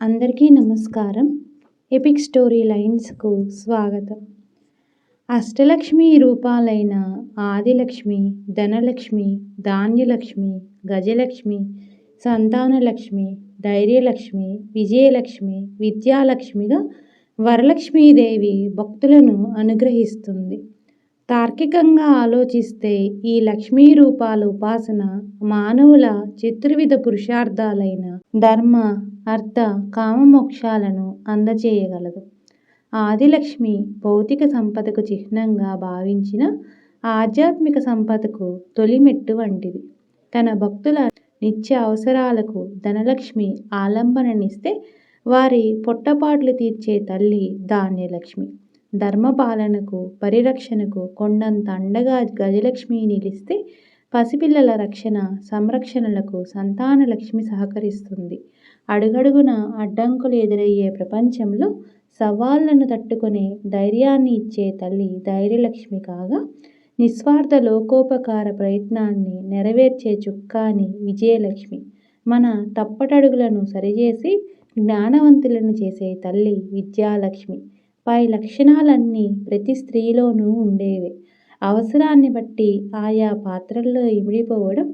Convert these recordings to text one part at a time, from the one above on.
అందరికీ నమస్కారం. Epic story లైన్స్‌కు స్వాగతం. అష్టలక్ష్మి రూపాలైన ఆదిలక్ష్మి, ధనలక్ష్మి, ధాన్యలక్ష్మి, గజలక్ష్మి, సంతానలక్ష్మి, ధైర్యలక్ష్మి, విజయలక్ష్మి, విద్యాలక్ష్మిగా వరలక్ష్మీదేవి భక్తులను అనుగ్రహిస్తుంది. తార్కికంగా ఆలోచిస్తే ఈ లక్ష్మీ రూపాల ఉపాసన మానవుల చతుర్విధ పురుషార్థాలైన ధర్మ, అర్థ, కామ మోక్షాలను అందజేయగలదు. ఆదిలక్ష్మి భౌతిక సంపదకు చిహ్నంగా భావించిన ఆధ్యాత్మిక సంపదకు తొలిమెట్టు వంటిది. తన భక్తుల నిత్య అవసరాలకు ధనలక్ష్మి ఆలంబననిస్తే వారి పొట్టపాట్లు తీర్చే తల్లి ధాన్యలక్ష్మి. ధర్మపాలనకు, పరిరక్షణకు కొండంత అండగా గజలక్ష్మి నిలిస్తే పసిపిల్లల రక్షణ, సంరక్షణలకు సంతానలక్ష్మి సహకరిస్తుంది. అడుగడుగునా అడ్డంకులు ఎదురయ్యే ప్రపంచంలో సవాళ్లను తట్టుకునే ధైర్యాన్ని ఇచ్చే తల్లి ధైర్యలక్ష్మి కాగా, నిస్వార్థ లోకోపకార ప్రయత్నాన్ని నెరవేర్చే చుక్కాని విజయలక్ష్మి. మన తప్పటడుగులను సరిచేసి జ్ఞానవంతులను చేసే తల్లి విద్యాలక్ష్మి. పై లక్షణాలన్నీ ప్రతి స్త్రీలోనూ ఉండేవే. అవసరాన్ని బట్టి ఆయా పాత్రల్లో ఇమిడిపోవడం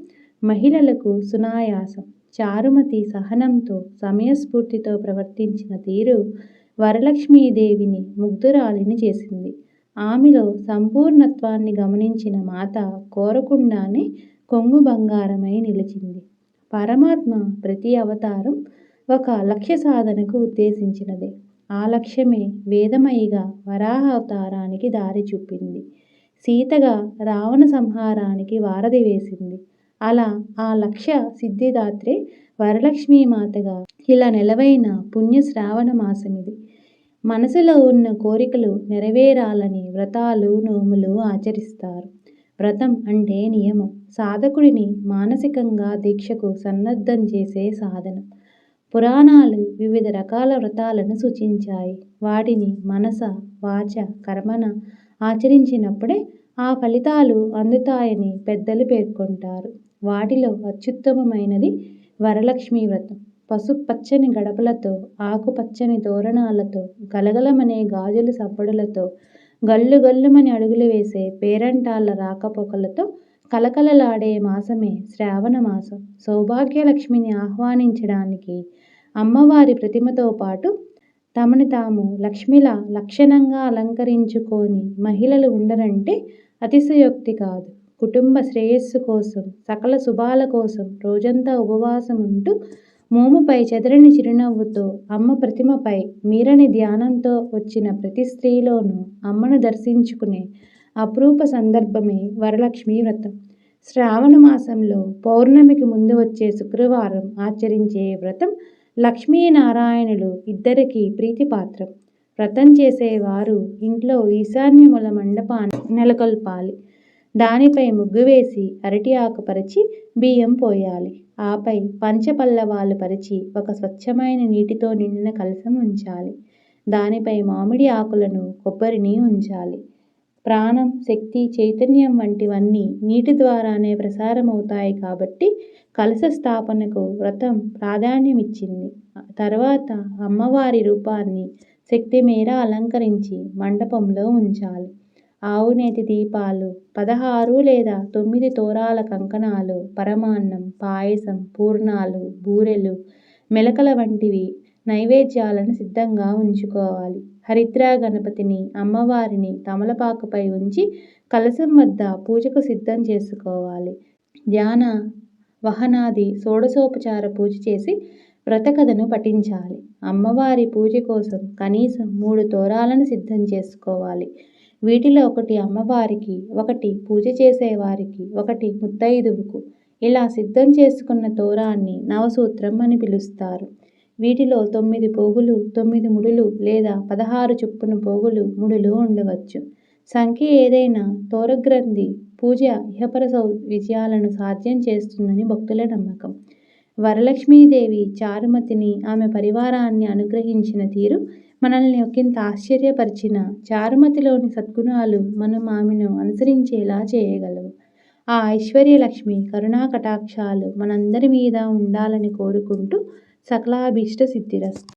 మహిళలకు సునాయాసం. చారుమతి సహనంతో, సమయస్ఫూర్తితో ప్రవర్తించిన తీరు వరలక్ష్మీదేవిని ముగ్ధురాలిని చేసింది. ఆమెలో సంపూర్ణత్వాన్ని గమనించిన మాత కోరకుండానే కొంగు బంగారమై నిలిచింది. పరమాత్మ ప్రతి అవతారం ఒక లక్ష్య సాధనకు ఉద్దేశించినదే. ఆ లక్ష్యమే వేదమయిగా వరాహ అవతారానికి దారి చూపింది. సీతగా రావణ సంహారానికి వారధి వేసింది. అలా ఆ లక్ష్య సిద్ధిదాత్రే వరలక్ష్మీమాతగా ఇలా నెలవైన పుణ్య శ్రావణ మాసమిది. మనసులో ఉన్న కోరికలు నెరవేరాలని వ్రతాలు, నోములు ఆచరిస్తారు. వ్రతం అంటే నియమం, సాధకుడిని మానసికంగా దీక్షకు సన్నద్ధం చేసే సాధనం. పురాణాలు వివిధ రకాల వ్రతాలను సూచించాయి. వాటిని మనస, వాచ, కర్మణ ఆచరించినప్పుడే ఆ ఫలితాలు అందుతాయని పెద్దలు పేర్కొంటారు. వాటిలో అత్యుత్తమమైనది వరలక్ష్మీ వ్రతం. పసుపచ్చని గడపలతో, ఆకుపచ్చని తోరణాలతో, గలగలమనే గాజుల సవ్వడులతో, గల్లు గల్లుమని అడుగులు వేసే పేరంటాళ్ల రాకపోకలతో కలకలలాడే మాసమే శ్రావణ మాసం. సౌభాగ్యలక్ష్మిని ఆహ్వానించడానికి అమ్మవారి ప్రతిమతో పాటు తమని తాము లక్ష్మిలా లక్షణంగా అలంకరించుకోని మహిళలు ఉండరంటే అతిశయోక్తి కాదు. కుటుంబ శ్రేయస్సు కోసం, సకల శుభాల కోసం రోజంతా ఉపవాసం ఉంటూ మోముపై చెదరని చిరునవ్వుతో, అమ్మ ప్రతిమపై మీరని ధ్యానంతో వచ్చిన ప్రతి స్త్రీలోనూ అమ్మను దర్శించుకునే అపురూప సందర్భమే వరలక్ష్మీ వ్రతం. శ్రావణ మాసంలో పౌర్ణమికి ముందు వచ్చే శుక్రవారం ఆచరించే వ్రతం లక్ష్మీనారాయణులు ఇద్దరికీ ప్రీతిపాత్రం. వ్రతం చేసేవారు ఇంట్లో ఈశాన్యమూల మండపాన్ని నెలకొల్పాలి. దానిపై ముగ్గు వేసి అరటి ఆకు పరిచి బియ్యం పోయాలి. ఆపై పంచపల్లవాలు పరిచి ఒక స్వచ్ఛమైన నీటితో నిండిన కలశం ఉంచాలి. దానిపై మామిడి ఆకులను, కొబ్బరిని ఉంచాలి. ప్రాణం, శక్తి, చైతన్యం వంటివన్నీ నీటి ద్వారానే ప్రసారమవుతాయి కాబట్టి కలశ స్థాపనకు వ్రతం ప్రాధాన్యమిచ్చింది. తర్వాత అమ్మవారి రూపాన్ని శక్తి మేర అలంకరించి మండపంలో ఉంచాలి. ఆవునేతి దీపాలు, 16 లేదా 9 తోరాల కంకణాలు, పరమాన్నం, పాయసం, పూర్ణాలు, బూరెలు, మెలకల వంటివి నైవేద్యాలను సిద్ధంగా ఉంచుకోవాలి. హరిద్రా గణపతిని, అమ్మవారిని తమలపాకుపై ఉంచి కలశం వద్ద పూజకు సిద్ధం చేసుకోవాలి. ధ్యాన, వహనాది షోడశోపచార పూజ చేసి వ్రతకథను పఠించాలి. అమ్మవారి పూజ కోసం కనీసం 3 తోరాలను సిద్ధం చేసుకోవాలి. వీటిలో ఒకటి అమ్మవారికి, ఒకటి పూజ చేసేవారికి, ఒకటి ముత్తైదువుకు. ఇలా సిద్ధం చేసుకున్న తోరాన్ని నవసూత్రం అని పిలుస్తారు. వీటిలో 9 పోగులు, 9 ముడులు లేదా 16 చొప్పున పోగులు, ముడులు ఉండవచ్చు. సంఖ్య ఏదైనా తోరగ్రంథి పూజ ఇహపర విజయాలను సాధ్యం చేస్తుందని భక్తుల నమ్మకం. వరలక్ష్మీదేవి చారుమతిని, ఆమె పరివారాన్ని అనుగ్రహించిన తీరు మనల్ని ఒకంత ఆశ్చర్యపరిచిన చారుమతిలోని సద్గుణాలు మనం ఆమెను అనుసరించేలా చేయగలవు. ఆ ఐశ్వర్యలక్ష్మి కరుణా కటాక్షాలు మనందరి మీద ఉండాలని కోరుకుంటూ సకలాభీష్ట సిద్ధిరస్తు.